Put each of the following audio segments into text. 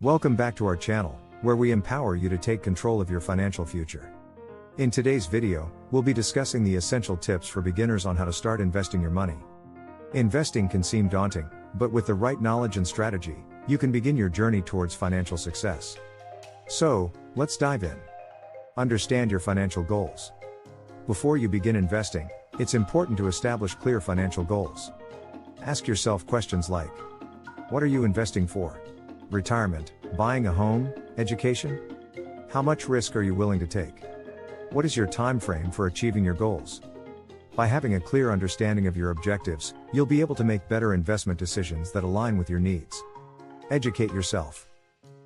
Welcome back to our channel, where we empower you to take control of your financial future. In today's video, we'll be discussing the essential tips for beginners on how to start investing your money. Investing can seem daunting, but with the right knowledge and strategy, you can begin your journey towards financial success. So, let's dive in. Understand your financial goals. Before you begin investing, it's important to establish clear financial goals. Ask yourself questions like, what are you investing for? Retirement, buying a home, education? How much risk are you willing to take? What is your time frame for achieving your goals? By having a clear understanding of your objectives, you'll be able to make better investment decisions that align with your needs. Educate yourself.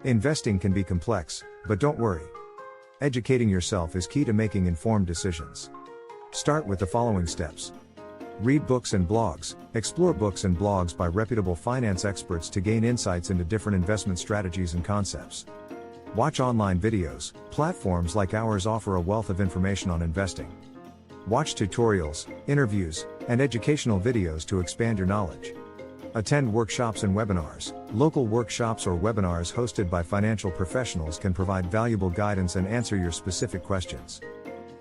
Investing can be complex, but don't worry. Educating yourself is key to making informed decisions. Start with the following steps. Read books and blogs. Explore books and blogs by reputable finance experts to gain insights into different investment strategies and concepts. Watch online videos. Platforms like ours offer a wealth of information on investing. Watch tutorials, interviews, and educational videos to expand your knowledge. Attend workshops and webinars. Local workshops or webinars hosted by financial professionals can provide valuable guidance and answer your specific questions.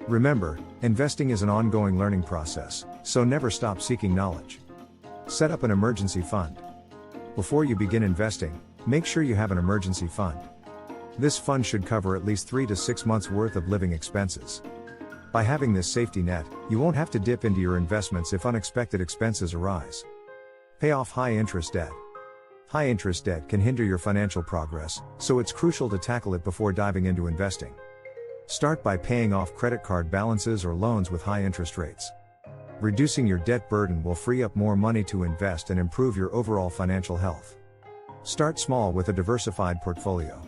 Remember, investing is an ongoing learning process, so never stop seeking knowledge. Set up an emergency fund. Before you begin investing, make sure you have an emergency fund. This fund should cover at least 3 to 6 months worth of living expenses. By having this safety net, you won't have to dip into your investments if unexpected expenses arise. Pay off high-interest debt. High-interest debt can hinder your financial progress, so it's crucial to tackle it before diving into investing. Start by paying off credit card balances or loans with high interest rates. Reducing your debt burden will free up more money to invest and improve your overall financial health. Start small with a diversified portfolio.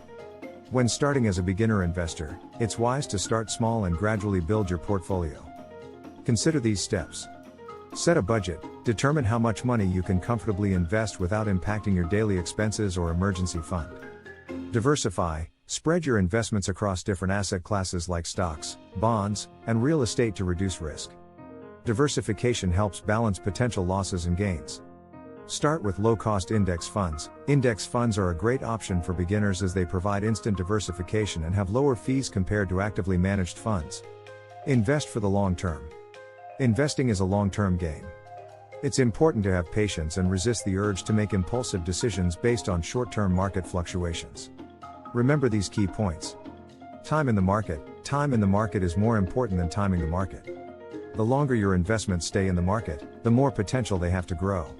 When starting as a beginner investor, it's wise to start small and gradually build your portfolio. Consider these steps. Set a budget. Determine how much money you can comfortably invest without impacting your daily expenses or emergency fund. Diversify. Spread your investments across different asset classes like stocks, bonds, and real estate to reduce risk. Diversification helps balance potential losses and gains. Start with low-cost index funds. Index funds are a great option for beginners as they provide instant diversification and have lower fees compared to actively managed funds. Invest for the long term. Investing is a long-term game. It's important to have patience and resist the urge to make impulsive decisions based on short-term market fluctuations. Remember these key points. Time in the market. Time in the market is more important than timing the market. The longer your investments stay in the market, the more potential they have to grow.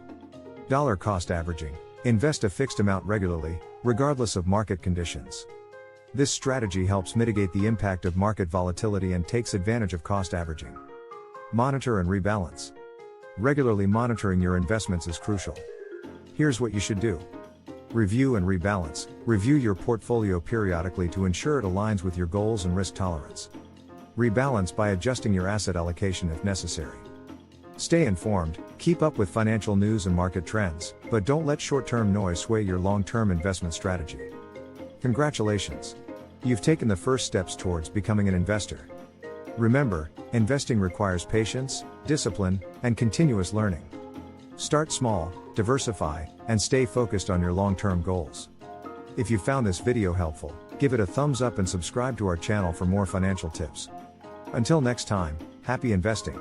Dollar cost averaging. Invest a fixed amount regularly, regardless of market conditions. This strategy helps mitigate the impact of market volatility and takes advantage of cost averaging. Monitor and rebalance. Regularly monitoring your investments is crucial. Here's what you should do. Review and rebalance. Review your portfolio periodically to ensure it aligns with your goals and risk tolerance. Rebalance by adjusting your asset allocation if necessary. Stay informed. Keep up with financial news and market trends, but don't let short-term noise sway your long-term investment strategy. Congratulations! You've taken the first steps towards becoming an investor. Remember, investing requires patience, discipline, and continuous learning. Start small, diversify, and stay focused on your long-term goals. If you found this video helpful, give it a thumbs up and subscribe to our channel for more financial tips. Until next time, happy investing!